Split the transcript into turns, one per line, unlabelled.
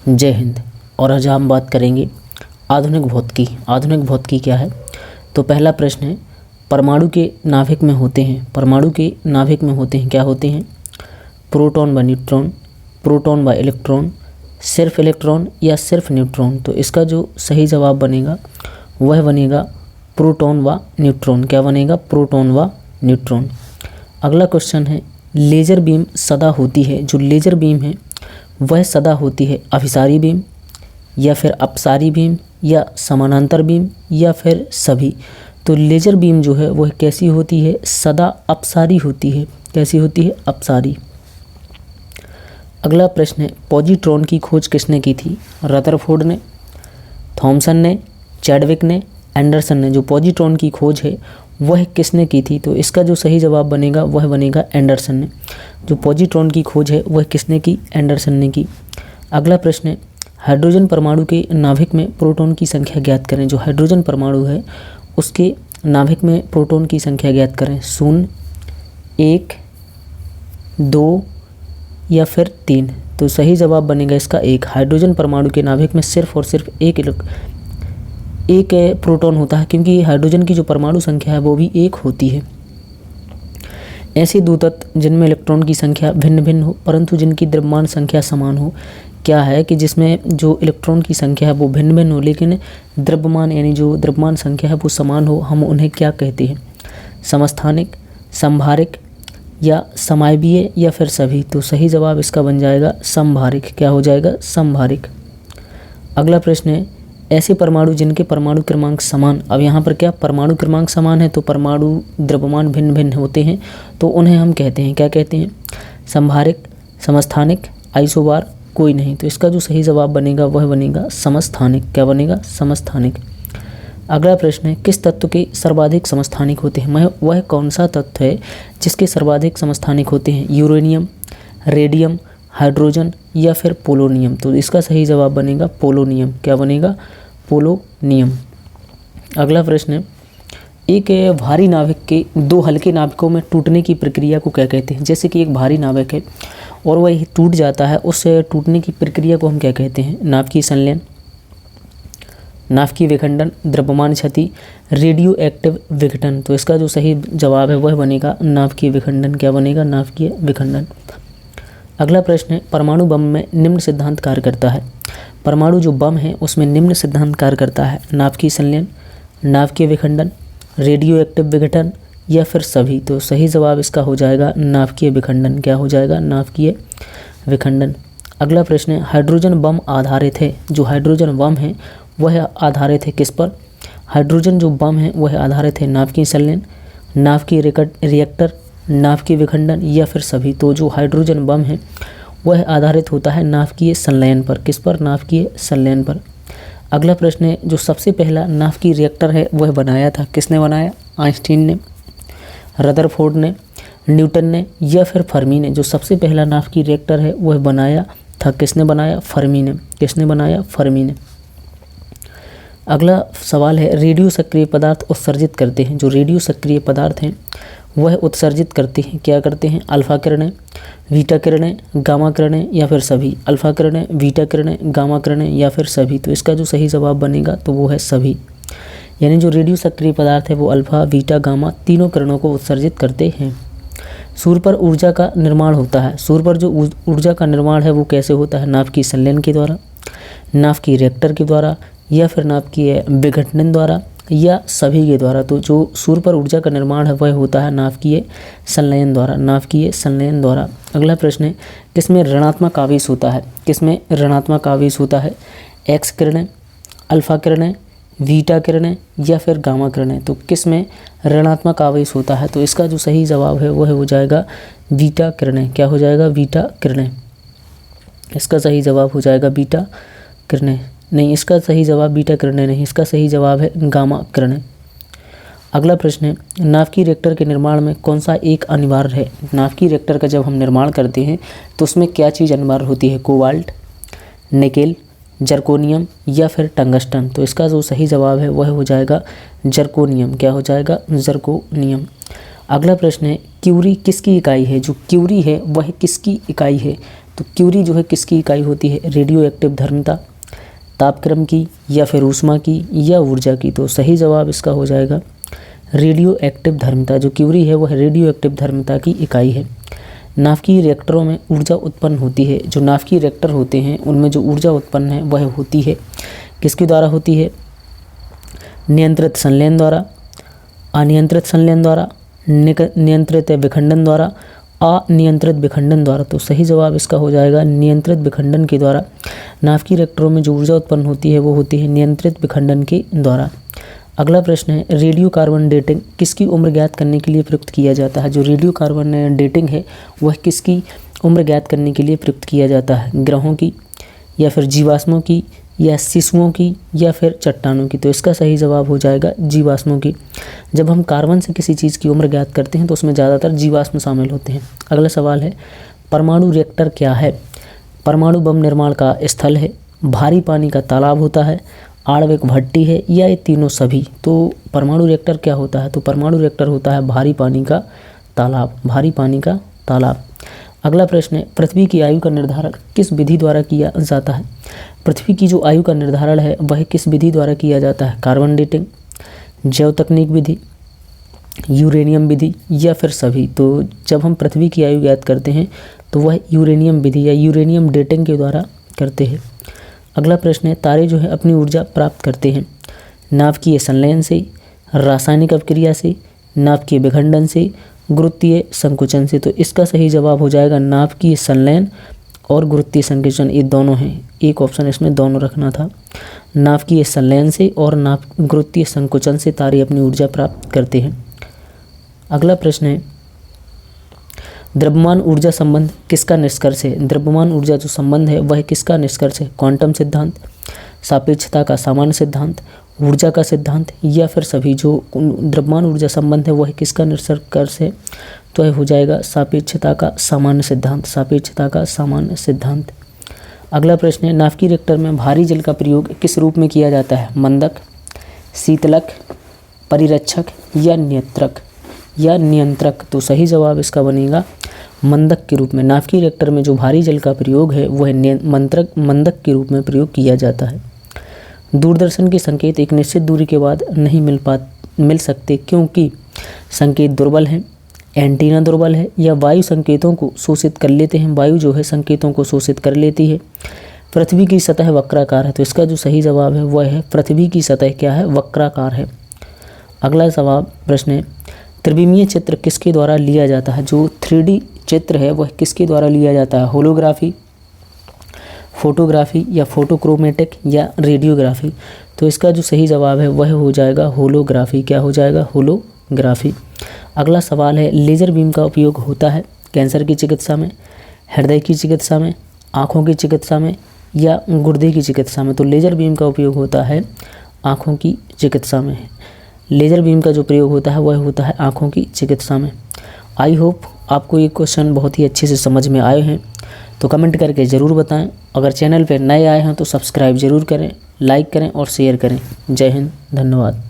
जय हिंद। और आज हम बात करेंगे आधुनिक भौतिकी। आधुनिक भौतिकी क्या है? तो पहला प्रश्न है, परमाणु के नाभिक में होते हैं क्या होते हैं? प्रोटॉन व न्यूट्रॉन, प्रोटॉन व इलेक्ट्रॉन, सिर्फ इलेक्ट्रॉन या सिर्फ न्यूट्रॉन। तो इसका जो सही जवाब बनेगा वह बनेगा प्रोटॉन व न्यूट्रॉन। क्या बनेगा? प्रोटॉन व न्यूट्रॉन। अगला क्वेश्चन है, लेज़र बीम सदा होती है, जो लेज़र बीम है वह सदा होती है अभिसारी बीम या फिर अपसारी बीम या समानांतर बीम या फिर सभी। तो लेज़र बीम जो है वह कैसी होती है? सदा अपसारी होती है। कैसी होती है? अपसारी। अगला प्रश्न है, पॉजिट्रॉन की खोज किसने की थी? रदरफोर्ड ने, थॉमसन ने, चैडविक ने, एंडरसन ने। जो पॉजिट्रॉन की खोज है वह किसने की थी? तो इसका जो सही जवाब बनेगा वह बनेगा एंडरसन ने। जो पॉजिट्रॉन की खोज है वह किसने की? एंडरसन ने की। अगला प्रश्न है, हाइड्रोजन परमाणु के नाभिक में प्रोटॉन की संख्या ज्ञात करें। जो हाइड्रोजन परमाणु है उसके नाभिक में प्रोटॉन की संख्या ज्ञात करें। 0, 1, 2 या फिर 3। तो सही जवाब बनेगा इसका 1। हाइड्रोजन परमाणु के नाभिक में सिर्फ और सिर्फ एक प्रोटॉन होता है, क्योंकि हाइड्रोजन की जो परमाणु संख्या है वो भी 1 होती है। ऐसे दो तत्व जिनमें इलेक्ट्रॉन की संख्या भिन्न भिन्न हो परंतु जिनकी द्रव्यमान संख्या समान हो। क्या है कि जिसमें जो इलेक्ट्रॉन की संख्या है वो भिन्न भिन्न हो लेकिन द्रव्यमान यानी जो द्रव्यमान संख्या है वो समान हो, हम उन्हें क्या कहते हैं? समस्थानिक, संभारिक या समायवीय या फिर सभी। तो सही जवाब इसका बन जाएगा संभारिक। क्या हो जाएगा? संभारिक। अगला प्रश्न है, ऐसे परमाणु जिनके परमाणु क्रमांक समान। अब यहाँ पर क्या परमाणु क्रमांक समान है तो परमाणु द्रव्यमान भिन्न भिन्न होते हैं, तो उन्हें हम कहते हैं, क्या कहते हैं? संभारिक, समस्थानिक, आइसोबार, कोई नहीं। तो इसका जो सही जवाब बनेगा वह बनेगा समस्थानिक। क्या बनेगा? समस्थानिक। अगला प्रश्न है, किस तत्व के सर्वाधिक समस्थानिक होते हैं? वह कौन सा तत्व है जिसके सर्वाधिक समस्थानिक होते हैं? यूरेनियम, रेडियम, हाइड्रोजन या फिर पोलोनियम। तो इसका सही जवाब बनेगा पोलोनियम। क्या बनेगा? पोलोनियम। अगला प्रश्न है, एक भारी नाभिक के दो हल्के नाभिकों में टूटने की प्रक्रिया को क्या कहते हैं? जैसे कि एक भारी नाभिक है और वह टूट जाता है, उस टूटने की प्रक्रिया को हम क्या कहते हैं? नाभिकीय संलयन, नाभिकीय विखंडन, द्रव्यमान क्षति, रेडियो एक्टिव विघटन। तो इसका जो सही जवाब है वह बनेगा नाभिकीय विखंडन। क्या बनेगा? नाभिकीय विखंडन। अगला प्रश्न है, परमाणु बम में निम्न सिद्धांत कार्य करता है। परमाणु जो बम है उसमें निम्न सिद्धांत कार्य करता है। नाभिकीय संलयन, नाभिकीय विखंडन, रेडियो एक्टिव विघटन या फिर सभी। तो सही जवाब इसका हो जाएगा नाभिकीय विखंडन। क्या हो जाएगा? नाभिकीय विखंडन। अगला प्रश्न है, हाइड्रोजन बम आधारित है। जो हाइड्रोजन बम है वह आधारित है किस पर? हाइड्रोजन जो बम है वह आधारित है नाभिकीय संलयन, नाभिकीय रिएक्टर, नाभिकीय विखंडन या फिर सभी। तो जो हाइड्रोजन बम है वह आधारित होता है नाभिकीय संलयन पर। किस पर? नाभिकीय संलयन पर। अगला प्रश्न है, जो सबसे पहला नाभिकीय रिएक्टर है वह बनाया था, किसने बनाया? आइंस्टीन ने, रदरफोर्ड ने, न्यूटन ने या फिर फर्मी ने। जो सबसे पहला नाभिकीय रिएक्टर है वह बनाया था, किसने बनाया? फर्मी ने। किसने बनाया? फर्मी ने। अगला सवाल है, रेडियो सक्रिय पदार्थ उत्सर्जित करते हैं। जो रेडियो सक्रिय पदार्थ हैं वह उत्सर्जित करते हैं, क्या करते हैं? अल्फा किरणें, बीटा किरणें, गामा किरणें या फिर सभी। अल्फा किरणें, बीटा किरणें, गामा किरणें या फिर सभी। तो इसका जो सही जवाब बनेगा तो वो है सभी। यानी जो रेडियो सक्रिय पदार्थ है वो अल्फा, बीटा, गामा तीनों किरणों को उत्सर्जित करते हैं। सूर्य पर ऊर्जा का निर्माण होता है। सूर्य पर जो ऊर्जा का निर्माण है वो कैसे होता है? नाभिकीय संलयन के द्वारा, नाभिकीय रिएक्टर के द्वारा या फिर नाभिकीय विघटन द्वारा या सभी के द्वारा। तो जो सूर्य पर ऊर्जा का निर्माण है वह होता है नाभिकीय संलयन द्वारा। नाभिकीय संलयन द्वारा। अगला प्रश्न है, किसमें ऋणात्मक आवेश होता है? किसमें ऋणात्मक आवेश होता है? एक्स किरणें, अल्फा किरणें, बीटा किरणें या फिर गामा किरणें। तो किसमें ऋणात्मक आवेश होता है? तो इसका जो सही जवाब है वह हो जाएगा बीटा किरणें। क्या हो जाएगा? बीटा किरणें। इसका सही जवाब हो जाएगा बीटा किरणें। नहीं, इसका सही जवाब बीटा किरणें नहीं, इसका सही जवाब है गामा किरणें। अगला प्रश्न है, नाभिकीय रिएक्टर के निर्माण में कौन सा एक अनिवार्य है? नाभिकीय रिएक्टर का जब हम निर्माण करते हैं तो उसमें क्या चीज़ अनिवार्य होती है? कोबाल्ट, निकेल, जर्कोनियम या फिर टंगस्टन। तो इसका जो सही जवाब है वह हो जाएगा जर्कोनियम। क्या हो जाएगा? जर्कोनियम। अगला प्रश्न है क्यूरी किसकी इकाई है? जो क्यूरी है वह किसकी इकाई है? तो क्यूरी जो है किसकी इकाई होती है? रेडियो एक्टिव धर्मिता, तापक्रम की, या फिर ऊष्मा की, या ऊर्जा की। तो सही जवाब इसका हो जाएगा रेडियो एक्टिव धर्मिता। जो क्यूरी है वह रेडियो एक्टिव धर्मिता की इकाई है। नाभिकीय रिएक्टरों में ऊर्जा उत्पन्न होती है। जो नाभिकीय रिएक्टर होते हैं उनमें जो ऊर्जा उत्पन्न है वह होती है किसके द्वारा होती है? नियंत्रित संलयन द्वारा, अनियंत्रित संलयन द्वारा, नियंत्रित विखंडन द्वारा, अनियंत्रित विखंडन द्वारा। तो सही जवाब इसका हो जाएगा नियंत्रित विखंडन के द्वारा। नाभिकीय रिएक्टरों में जो ऊर्जा उत्पन्न होती है वो होती है नियंत्रित विखंडन के द्वारा। अगला प्रश्न है रेडियो कार्बन डेटिंग किसकी उम्र ज्ञात करने के लिए प्रयुक्त किया जाता है? जो रेडियो कार्बन डेटिंग है वह किसकी उम्र ज्ञात करने के लिए प्रयुक्त किया जाता है? ग्रहों की, या फिर जीवाश्मों की, या शिशुओं की, या फिर चट्टानों की। तो इसका सही जवाब हो जाएगा जीवाश्मों की। जब हम कार्बन से किसी चीज़ की उम्र ज्ञात करते हैं तो उसमें ज़्यादातर जीवाश्म शामिल होते हैं। अगला सवाल है परमाणु रिएक्टर क्या है? परमाणु बम निर्माण का स्थल है, भारी पानी का तालाब होता है, आणविक भट्टी है, या ये तीनों सभी। तो परमाणु रिएक्टर क्या होता है? तो परमाणु रिएक्टर होता है भारी पानी का तालाब, भारी पानी का तालाब। अगला प्रश्न है पृथ्वी की आयु का निर्धारण किस विधि द्वारा किया जाता है? पृथ्वी की जो आयु का निर्धारण है वह किस विधि द्वारा किया जाता है? कार्बन डेटिंग, जैव तकनीक विधि, यूरेनियम विधि, या फिर सभी। तो जब हम पृथ्वी की आयु ज्ञात करते हैं तो वह यूरेनियम विधि या यूरेनियम डेटिंग के द्वारा करते हैं। अगला प्रश्न है तारे जो है अपनी ऊर्जा प्राप्त करते हैं नाभिकीय संलयन से, रासायनिक अपक्रिया से, नाभिकीय विखंडन से, गुरुत्वीय संकुचन से। तो इसका सही जवाब हो जाएगा नाभिकीय संलयन और गुरुत्वीय संकुचन, ये दोनों हैं। एक ऑप्शन इसमें दोनों रखना था। नाभिकीय संलयन से और गुरुत्वीय संकुचन से तारे अपनी ऊर्जा प्राप्त करते हैं। अगला प्रश्न है द्रव्यमान ऊर्जा संबंध किसका निष्कर्ष है? द्रव्यमान ऊर्जा जो संबंध है वह किसका निष्कर्ष है? क्वांटम सिद्धांत, सापेक्षता का सामान्य सिद्धांत, ऊर्जा का सिद्धांत, या फिर सभी। जो द्रव्यमान ऊर्जा संबंध है वह किसका निष्कर्ष है? तो यह हो जाएगा सापेक्षता का सामान्य सिद्धांत, सापेक्षता का सामान्य सिद्धांत। अगला प्रश्न है नाभिकीय रिएक्टर में भारी जल का प्रयोग किस रूप में किया जाता है? मंदक, शीतलक, परिरक्षक, या नियंत्रक। तो सही जवाब इसका बनेगा मंदक के रूप में। नाभिकीय रिएक्टर में जो भारी जल का प्रयोग है वह मंदक के रूप में प्रयोग किया जाता है। दूरदर्शन के संकेत एक निश्चित दूरी के बाद नहीं मिल सकते क्योंकि संकेत दुर्बल हैं, एंटीना दुर्बल है, या वायु संकेतों को शोषित कर लेते हैं। वायु जो है संकेतों को शोषित कर लेती है। पृथ्वी की सतह वक्राकार है। तो इसका जो सही जवाब है वह है पृथ्वी की सतह क्या है? वक्राकार है। अगला जवाब प्रश्न है त्रिविमीय चित्र किसके द्वारा लिया जाता है? जो 3D चित्र है वह किसके द्वारा लिया जाता है? होलोग्राफी, फोटोग्राफी, या फोटोक्रोमेटिक, या रेडियोग्राफी। तो इसका जो सही जवाब है वह हो जाएगा होलोग्राफी। क्या हो जाएगा? होलोग्राफी। अगला सवाल है लेज़र बीम का उपयोग होता है कैंसर की चिकित्सा में, हृदय की चिकित्सा में, आँखों की चिकित्सा में, या गुर्दे की चिकित्सा में। तो लेज़र बीम का उपयोग होता है आँखों की चिकित्सा में। लेज़र बीम का जो प्रयोग होता है वह होता है आँखों की चिकित्सा में। आई होप आपको ये क्वेश्चन बहुत ही अच्छे से समझ में आए हैं। तो कमेंट करके ज़रूर बताएं। अगर चैनल पर नए आए हैं तो सब्सक्राइब ज़रूर करें, लाइक करें और शेयर करें। जय हिंद, धन्यवाद।